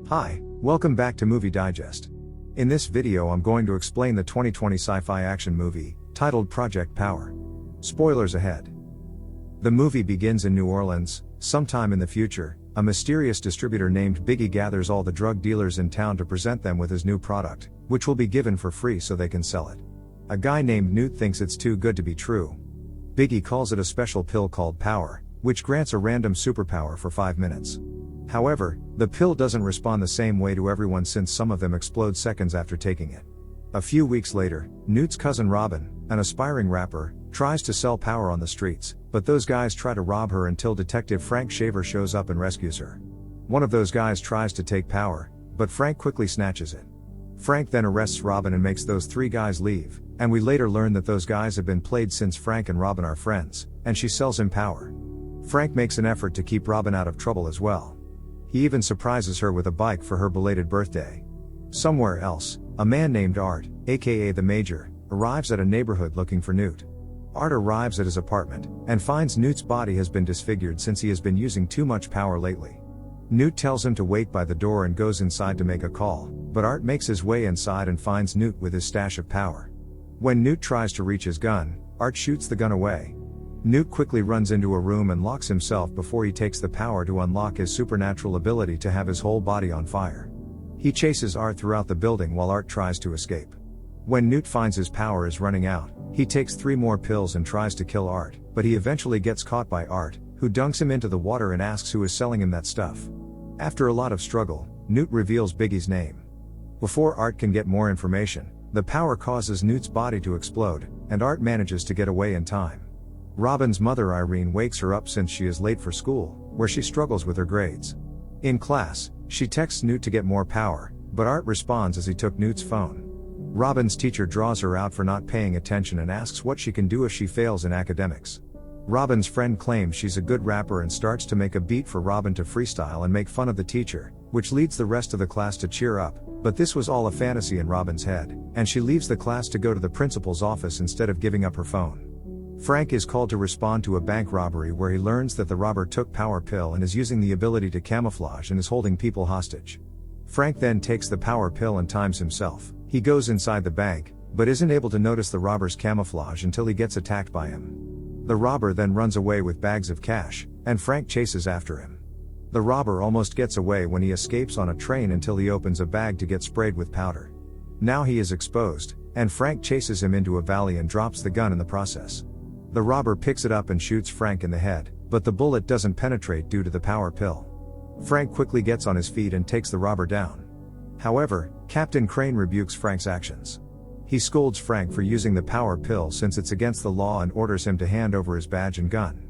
Hi, welcome back to Movie Digest. In this video I'm going to explain the 2020 sci-fi action movie, titled Project Power. Spoilers ahead. The movie begins in New Orleans. Sometime in the future, a mysterious distributor named Biggie gathers all the drug dealers in town to present them with his new product, which will be given for free so they can sell it. A guy named Newt thinks it's too good to be true. Biggie calls it a special pill called Power, which grants a random superpower for 5 minutes. However, the pill doesn't respond the same way to everyone since some of them explode seconds after taking it. A few weeks later, Newt's cousin Robin, an aspiring rapper, tries to sell Power on the streets, but those guys try to rob her until Detective Frank Shaver shows up and rescues her. One of those guys tries to take Power, but Frank quickly snatches it. Frank then arrests Robin and makes those 3 guys leave, and we later learn that those guys have been played since Frank and Robin are friends, and she sells him Power. Frank makes an effort to keep Robin out of trouble as well. He even surprises her with a bike for her belated birthday. Somewhere else, a man named Art, aka the Major, arrives at a neighborhood looking for Newt. Art arrives at his apartment, and finds Newt's body has been disfigured since he has been using too much power lately. Newt tells him to wait by the door and goes inside to make a call, but Art makes his way inside and finds Newt with his stash of power. When Newt tries to reach his gun, Art shoots the gun away. Newt quickly runs into a room and locks himself before he takes the power to unlock his supernatural ability to have his whole body on fire. He chases Art throughout the building while Art tries to escape. When Newt finds his power is running out, he takes 3 more pills and tries to kill Art, but he eventually gets caught by Art, who dunks him into the water and asks who is selling him that stuff. After a lot of struggle, Newt reveals Biggie's name. Before Art can get more information, the power causes Newt's body to explode, and Art manages to get away in time. Robin's mother Irene wakes her up since she is late for school, where she struggles with her grades. In class, she texts Newt to get more power, but Art responds as he took Newt's phone. Robin's teacher draws her out for not paying attention and asks what she can do if she fails in academics. Robin's friend claims she's a good rapper and starts to make a beat for Robin to freestyle and make fun of the teacher, which leads the rest of the class to cheer up, but this was all a fantasy in Robin's head, and she leaves the class to go to the principal's office instead of giving up her phone. Frank is called to respond to a bank robbery where he learns that the robber took Power Pill and is using the ability to camouflage and is holding people hostage. Frank then takes the Power Pill and times himself. He goes inside the bank, but isn't able to notice the robber's camouflage until he gets attacked by him. The robber then runs away with bags of cash, and Frank chases after him. The robber almost gets away when he escapes on a train until he opens a bag to get sprayed with powder. Now he is exposed, and Frank chases him into a valley and drops the gun in the process. The robber picks it up and shoots Frank in the head, but the bullet doesn't penetrate due to the Power Pill. Frank quickly gets on his feet and takes the robber down. However, Captain Crane rebukes Frank's actions. He scolds Frank for using the Power Pill since it's against the law and orders him to hand over his badge and gun.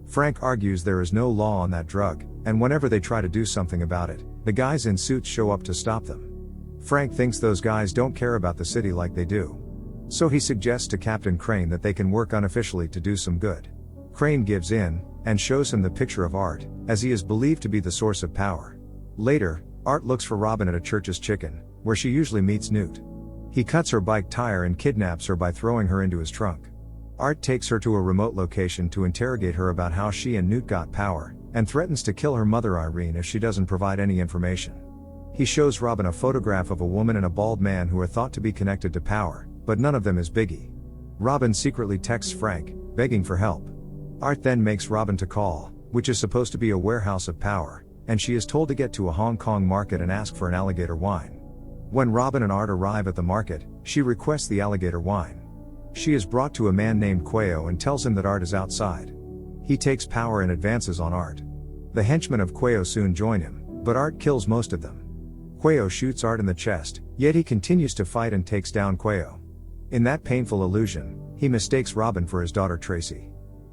Frank argues there is no law on that drug, and whenever they try to do something about it, the guys in suits show up to stop them. Frank thinks those guys don't care about the city like they do. So he suggests to Captain Crane that they can work unofficially to do some good. Crane gives in, and shows him the picture of Art, as he is believed to be the source of power. Later, Art looks for Robin at a Church's Chicken, where she usually meets Newt. He cuts her bike tire and kidnaps her by throwing her into his trunk. Art takes her to a remote location to interrogate her about how she and Newt got power, and threatens to kill her mother Irene if she doesn't provide any information. He shows Robin a photograph of a woman and a bald man who are thought to be connected to power, but none of them is Biggie. Robin secretly texts Frank, begging for help. Art then makes Robin to call, which is supposed to be a warehouse of power, and she is told to get to a Hong Kong market and ask for an alligator wine. When Robin and Art arrive at the market, she requests the alligator wine. She is brought to a man named Quayo and tells him that Art is outside. He takes power and advances on Art. The henchmen of Quayo soon join him, but Art kills most of them. Quayo shoots Art in the chest, yet he continues to fight and takes down Quayo. In that painful illusion, he mistakes Robin for his daughter Tracy.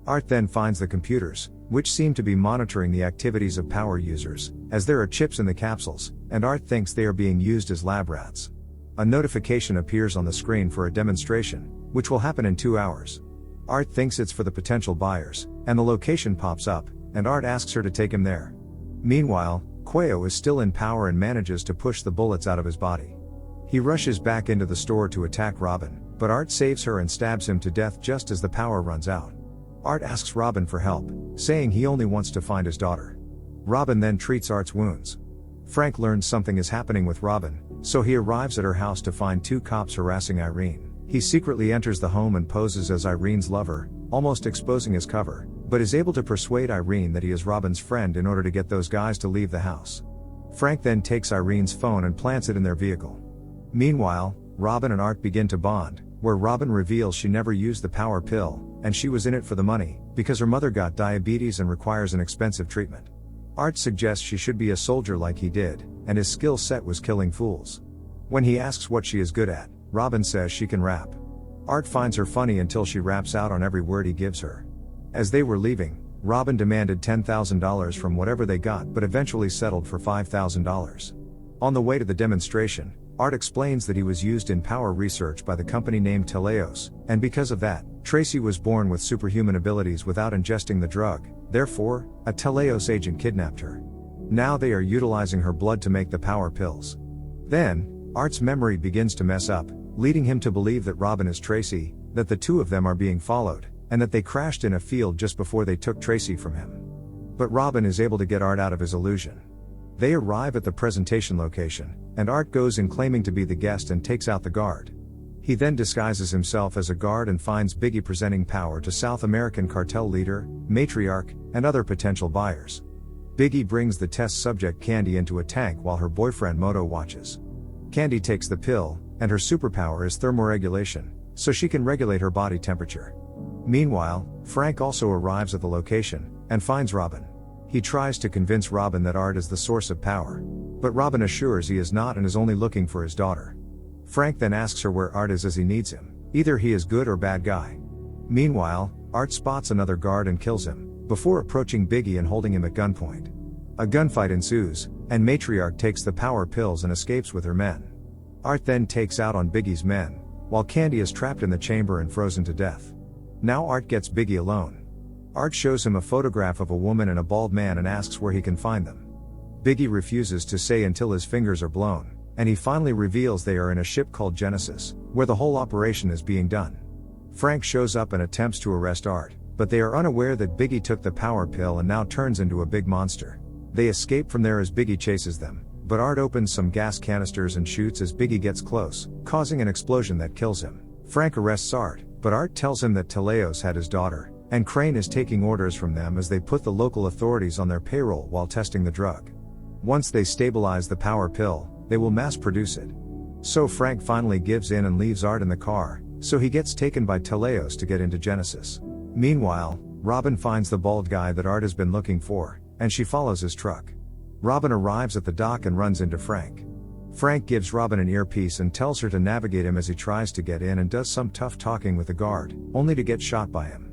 Art then finds the computers, which seem to be monitoring the activities of power users, as there are chips in the capsules, and Art thinks they are being used as lab rats. A notification appears on the screen for a demonstration, which will happen in 2 hours. Art thinks it's for the potential buyers, and the location pops up, and Art asks her to take him there. Meanwhile, Quayo is still in power and manages to push the bullets out of his body. He rushes back into the store to attack Robin, but Art saves her and stabs him to death just as the power runs out. Art asks Robin for help, saying he only wants to find his daughter. Robin then treats Art's wounds. Frank learns something is happening with Robin, so he arrives at her house to find two cops harassing Irene. He secretly enters the home and poses as Irene's lover, almost exposing his cover, but is able to persuade Irene that he is Robin's friend in order to get those guys to leave the house. Frank then takes Irene's phone and plants it in their vehicle. Meanwhile, Robin and Art begin to bond, where Robin reveals she never used the power pill, and she was in it for the money, because her mother got diabetes and requires an expensive treatment. Art suggests she should be a soldier like he did, and his skill set was killing fools. When he asks what she is good at, Robin says she can rap. Art finds her funny until she raps out on every word he gives her. As they were leaving, Robin demanded $10,000 from whatever they got but eventually settled for $5,000. On the way to the demonstration, Art explains that he was used in power research by the company named Teleos, and because of that, Tracy was born with superhuman abilities without ingesting the drug. Therefore, a Teleos agent kidnapped her. Now they are utilizing her blood to make the power pills. Then, Art's memory begins to mess up, leading him to believe that Robin is Tracy, that the two of them are being followed, and that they crashed in a field just before they took Tracy from him. But Robin is able to get Art out of his illusion. They arrive at the presentation location, and Art goes in claiming to be the guest and takes out the guard. He then disguises himself as a guard and finds Biggie presenting power to South American cartel leader, matriarch, and other potential buyers. Biggie brings the test subject Candy into a tank while her boyfriend Moto watches. Candy takes the pill, and her superpower is thermoregulation, so she can regulate her body temperature. Meanwhile, Frank also arrives at the location, and finds Robin. He tries to convince Robin that Art is the source of power. But Robin assures he is not and is only looking for his daughter. Frank then asks her where Art is as he needs him. Either he is good or bad guy. Meanwhile, Art spots another guard and kills him, before approaching Biggie and holding him at gunpoint. A gunfight ensues, and Matriarch takes the power pills and escapes with her men. Art then takes out on Biggie's men, while Candy is trapped in the chamber and frozen to death. Now Art gets Biggie alone. Art shows him a photograph of a woman and a bald man and asks where he can find them. Biggie refuses to say until his fingers are blown, and he finally reveals they are in a ship called Genesis, where the whole operation is being done. Frank shows up and attempts to arrest Art, but they are unaware that Biggie took the power pill and now turns into a big monster. They escape from there as Biggie chases them, but Art opens some gas canisters and shoots as Biggie gets close, causing an explosion that kills him. Frank arrests Art, but Art tells him that Teleos had his daughter, and Crane is taking orders from them as they put the local authorities on their payroll while testing the drug. Once they stabilize the power pill, they will mass produce it. So Frank finally gives in and leaves Art in the car, so he gets taken by Teleos to get into Genesis. Meanwhile, Robin finds the bald guy that Art has been looking for, and she follows his truck. Robin arrives at the dock and runs into Frank. Frank gives Robin an earpiece and tells her to navigate him as he tries to get in and does some tough talking with the guard, only to get shot by him.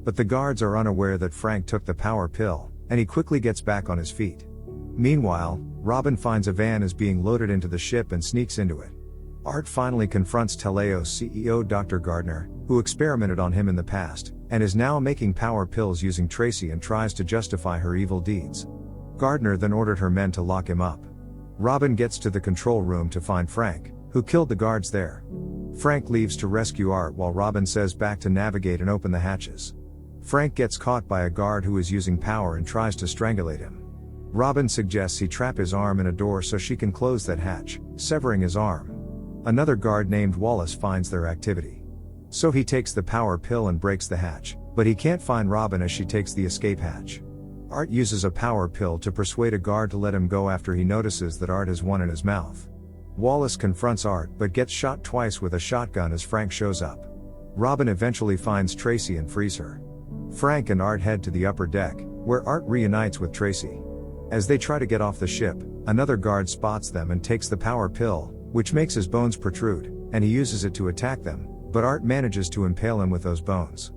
But the guards are unaware that Frank took the power pill, and he quickly gets back on his feet. Meanwhile, Robin finds a van is being loaded into the ship and sneaks into it. Art finally confronts Teleos CEO Dr. Gardner, who experimented on him in the past, and is now making power pills using Tracy and tries to justify her evil deeds. Gardner then ordered her men to lock him up. Robin gets to the control room to find Frank, who killed the guards there. Frank leaves to rescue Art while Robin says back to navigate and open the hatches. Frank gets caught by a guard who is using power and tries to strangulate him. Robin suggests he trap his arm in a door so she can close that hatch, severing his arm. Another guard named Wallace finds their activity. So he takes the power pill and breaks the hatch, but he can't find Robin as she takes the escape hatch. Art uses a power pill to persuade a guard to let him go after he notices that Art has one in his mouth. Wallace confronts Art but gets shot twice with a shotgun as Frank shows up. Robin eventually finds Tracy and frees her. Frank and Art head to the upper deck, where Art reunites with Tracy. As they try to get off the ship, another guard spots them and takes the power pill, which makes his bones protrude, and he uses it to attack them, but Art manages to impale him with those bones.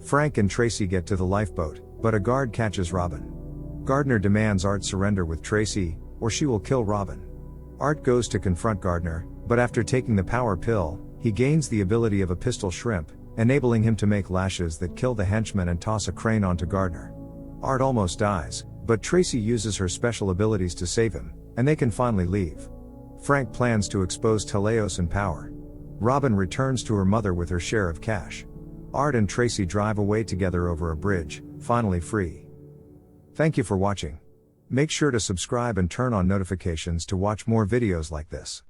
Frank and Tracy get to the lifeboat, but a guard catches Robin. Gardner demands Art surrender with Tracy, or she will kill Robin. Art goes to confront Gardner, but after taking the power pill, he gains the ability of a pistol shrimp, enabling him to make lashes that kill the henchmen and toss a crane onto Gardner. Art almost dies, but Tracy uses her special abilities to save him, and they can finally leave. Frank plans to expose Teleos and power. Robin returns to her mother with her share of cash. Art and Tracy drive away together over a bridge, finally free. Thank you for watching. Make sure to subscribe and turn on notifications to watch more videos like this.